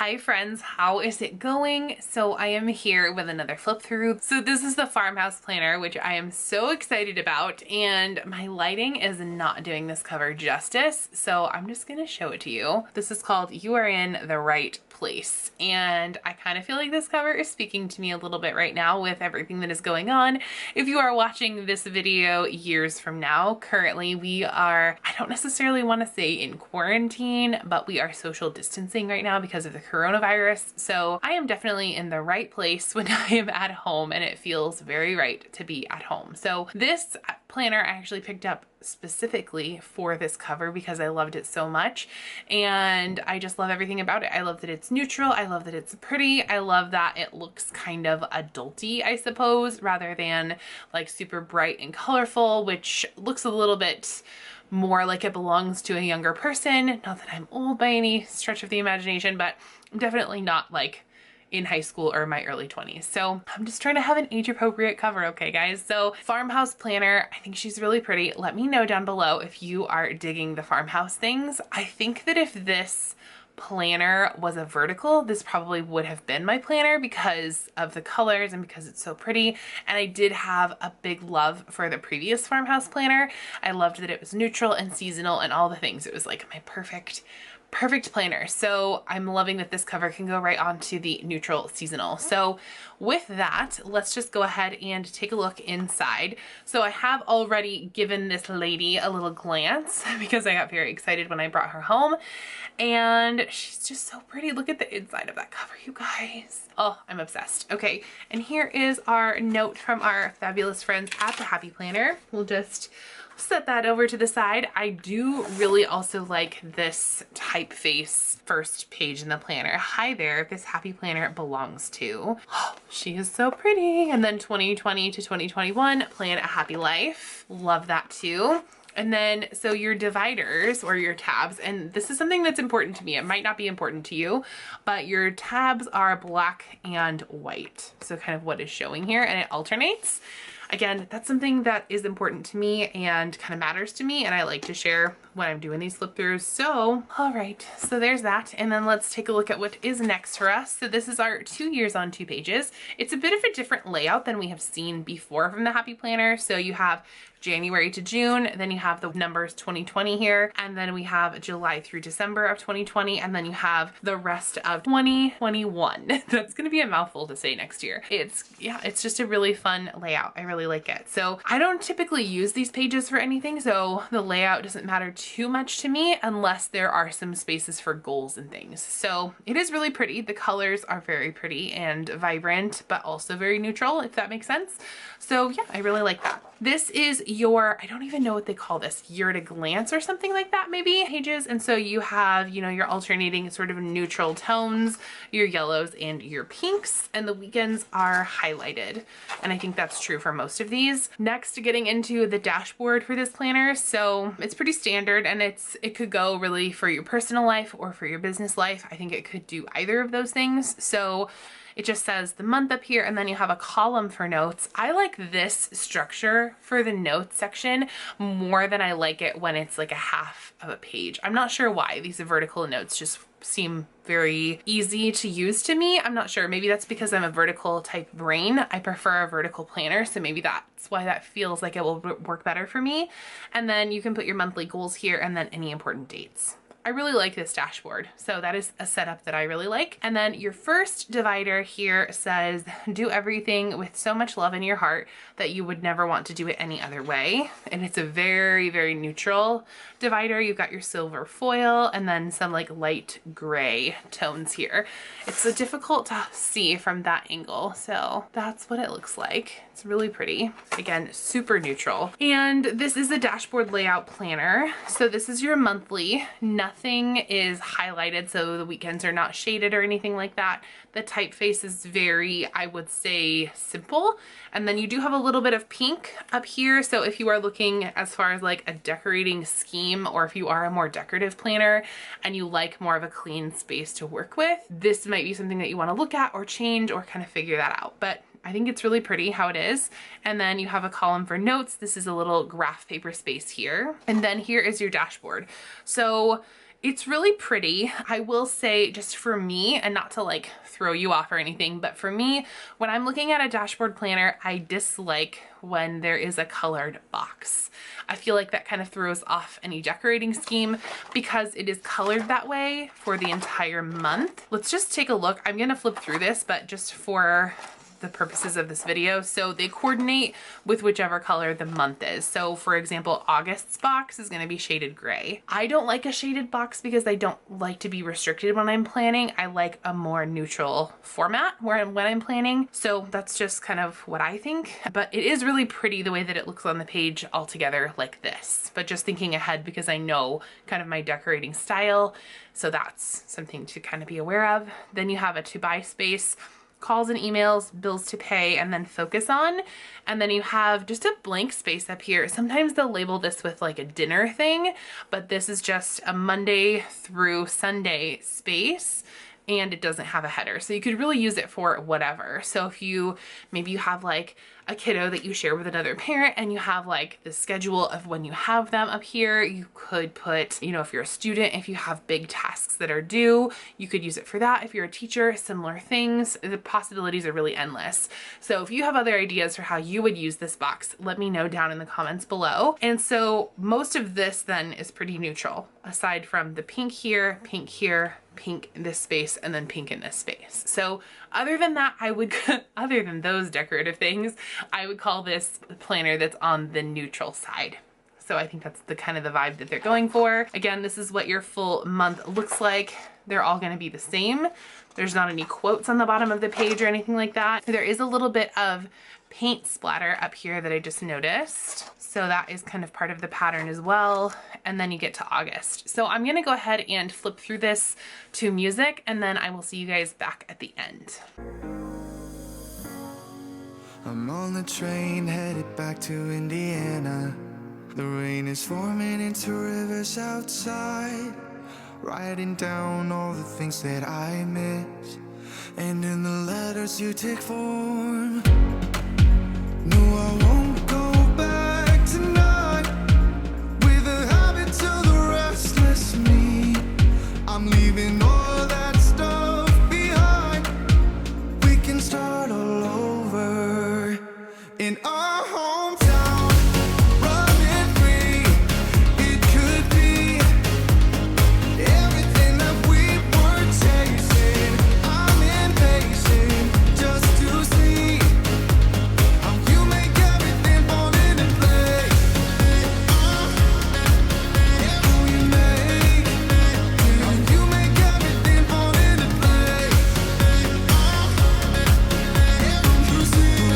Hi friends, how is it going? So I am here with another flip through. So this is the Farmhouse planner, which I am so excited about, and my lighting is not doing this cover justice, so I'm just gonna show it to you. This is called You Are in the Right Place, and I kind of feel like this cover is speaking to me a little bit right now with everything that is going on. If you are watching this video years from now, currently we are, I don't necessarily want to say in quarantine, but we are social distancing right now because of the coronavirus. So I am definitely in the right place when I am at home, and it feels very right to be at home. So this planner I actually picked up specifically for this cover because I loved it so much, and I just love everything about it. I love that it's neutral, I love that it's pretty, I love that it looks kind of adulty, I suppose, rather than like super bright and colorful, which looks a little bit more like it belongs to a younger person. Not that I'm old by any stretch of the imagination, but I'm definitely not like in high school or my early 20s. So I'm just trying to have an age appropriate cover, okay guys? So Farmhouse planner, I think she's really pretty. Let me know down below if you are digging the Farmhouse things. I think that if this planner was a vertical, this probably would have been my planner because of the colors and because it's so pretty. And I did have a big love for the previous Farmhouse planner. I loved that it was neutral and seasonal and all the things. It was like my perfect planner. So I'm loving that this cover can go right onto the neutral seasonal. So with that, let's just go ahead and take a look inside. So I have already given this lady a little glance because I got very excited when I brought her home, and she's just so pretty. Look at the inside of that cover, you guys. Oh, I'm obsessed. Okay, and here is our note from our fabulous friends at the Happy Planner. We'll just set that over to the side. I do really also like this typeface first page in the planner. Hi there, this Happy Planner belongs to. Oh, she is so pretty. And then 2020 to 2021, plan a happy life. Love that too. And then, so your dividers or your tabs, and this is something that's important to me. It might not be important to you, but your tabs are black and white. So kind of what is showing here, and it alternates. Again, that's something that is important to me and kind of matters to me, and I like to share when I'm doing these flip throughs. So, all right, so there's that. And then let's take a look at what is next for us. So this is our 2 years on 2 pages. It's a bit of a different layout than we have seen before from the Happy Planner. So you have January to June, then you have the numbers 2020 here, and then we have July through December of 2020, and then you have the rest of 2021. That's gonna be a mouthful to say next year. It's just a really fun layout. I really like it. So I don't typically use these pages for anything, so the layout doesn't matter too much to me unless there are some spaces for goals and things. So it is really pretty. The colors are very pretty and vibrant, but also very neutral, if that makes sense. So yeah, I really like that. This is your, I don't even know what they call this, year to glance or something like that maybe, pages. And so you have, you know, your alternating sort of neutral tones, your yellows and your pinks, and the weekends are highlighted. And I think that's true for most of these. Next, getting into the dashboard for this planner. So it's pretty standard, and it could go really for your personal life or for your business life. I think it could do either of those things. So it just says the month up here, and then you have a column for notes. I like this structure for the notes section more than I like it when it's like a half of a page. I'm not sure why. These vertical notes just seem very easy to use to me. I'm not sure. Maybe that's because I'm a vertical type brain. I prefer a vertical planner, so maybe that's why that feels like it will work better for me. And then you can put your monthly goals here and then any important dates. I really like this dashboard. So that is a setup that I really like. And then your first divider here says, do everything with so much love in your heart that you would never want to do it any other way. And it's a very, very neutral divider. You've got your silver foil and then some like light gray tones here. It's so difficult to see from that angle. So that's what it looks like. It's really pretty. Again, super neutral. And this is a dashboard layout planner. So this is your monthly. Nothing is highlighted, so the weekends are not shaded or anything like that. The typeface is very, I would say, simple. And then you do have a little bit of pink up here. So if you are looking as far as like a decorating scheme, or if you are a more decorative planner and you like more of a clean space to work with, this might be something that you want to look at or change or kind of figure that out. But I think it's really pretty how it is. And then you have a column for notes. This is a little graph paper space here. And then here is your dashboard. So It's really pretty. I will say, just for me, and not to like throw you off or anything, but for me, when I'm looking at a dashboard planner, I dislike when there is a colored box. I feel like that kind of throws off any decorating scheme because it is colored that way for the entire month. Let's just take a look. I'm gonna flip through this, but just for the purposes of this video. So they coordinate with whichever color the month is. So for example, August's box is going to be shaded gray. I don't like a shaded box because I don't like to be restricted when I'm planning. I like a more neutral format when I'm planning. So that's just kind of what I think. But it is really pretty the way that it looks on the page all together like this. But just thinking ahead because I know kind of my decorating style. So that's something to kind of be aware of. Then you have a to buy space, calls and emails, bills to pay, and then focus on. And then you have just a blank space up here. Sometimes they'll label this with like a dinner thing, but this is just a Monday through Sunday space. And it doesn't have a header. So you could really use it for whatever. So if maybe you have like a kiddo that you share with another parent and you have like the schedule of when you have them up here, you could put, if you're a student, if you have big tasks that are due, you could use it for that. If you're a teacher, similar things. The possibilities are really endless. So if you have other ideas for how you would use this box, let me know down in the comments below. And so most of this then is pretty neutral, aside from the pink here, pink in this space, and then pink in this space. So other than that, other than those decorative things, I would call this a planner that's on the neutral side. So I think that's the kind of the vibe that they're going for. Again, this is what your full month looks like. They're all going to be the same. There's not any quotes on the bottom of the page or anything like that. There is a little bit of paint splatter up here that I just noticed. So that is kind of part of the pattern as well. And then you get to August. So I'm gonna go ahead and flip through this to music, and then I will see you guys back at the end. I'm on the train headed back to Indiana. The rain is forming into rivers outside, writing down all the things that I miss, and in the letters you take form. No, I won't go back tonight with the habits of the restless me. I'm leaving all that stuff behind. We can start all over in our hometown, running free. It could be everything that we were chasing. I'm impatient just to see how you make everything fall into place. How you make everything fall into place. You see.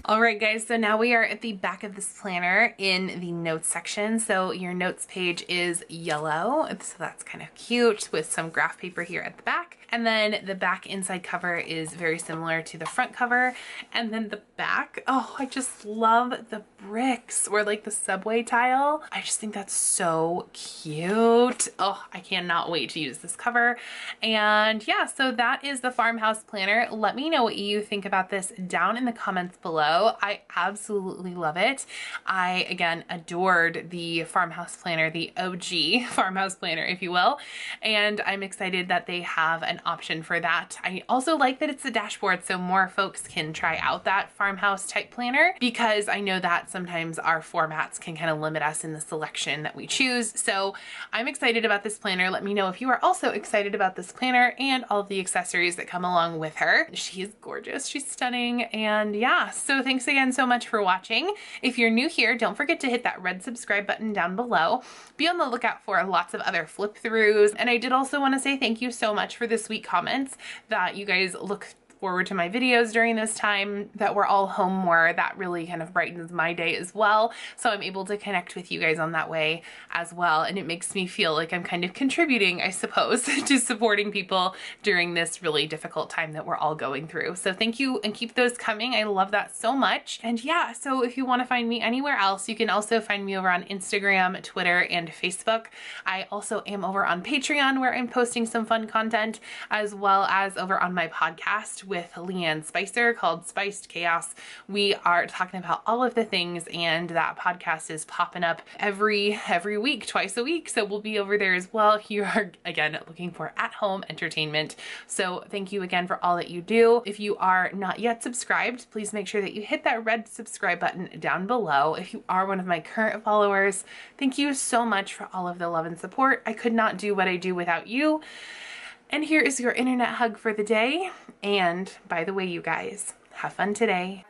All right, guys, so now we are at the back of this planner in the notes section. So your notes page is yellow, so that's kind of cute with some graph paper here at the back. And then the back inside cover is very similar to the front cover. And then the back, oh, I just love the bricks or like the subway tile. I just think that's so cute. Oh, I cannot wait to use this cover. And yeah, so that is the Farmhouse planner. Let me know what you think about this down in the comments below. I absolutely love it. I, again, adored the Farmhouse planner, the OG Farmhouse planner, if you will. And I'm excited that they have an option for that. I also like that it's a dashboard so more folks can try out that Farmhouse type planner, because I know that sometimes our formats can kind of limit us in the selection that we choose. So I'm excited about this planner. Let me know if you are also excited about this planner and all of the accessories that come along with her. She is gorgeous. She's stunning. And yeah, so thanks again so much for watching. If you're new here, don't forget to hit that red subscribe button down below. Be on the lookout for lots of other flip throughs. And I did also want to say thank you so much for this week comments that you guys look forward to my videos during this time that we're all home more. That really kind of brightens my day as well. So I'm able to connect with you guys on that way as well. And it makes me feel like I'm kind of contributing, I suppose, to supporting people during this really difficult time that we're all going through. So thank you, and keep those coming. I love that so much. And yeah, so if you want to find me anywhere else, you can also find me over on Instagram, Twitter, and Facebook. I also am over on Patreon, where I'm posting some fun content, as well as over on my podcast, with Leanne Spicer called Spiced Chaos. We are talking about all of the things, and that podcast is popping up every week, twice a week. So we'll be over there as well. You are, again, looking for at-home entertainment. So thank you again for all that you do. If you are not yet subscribed, please make sure that you hit that red subscribe button down below. If you are one of my current followers, thank you so much for all of the love and support. I could not do what I do without you. And here is your internet hug for the day. And by the way, you guys, have fun today.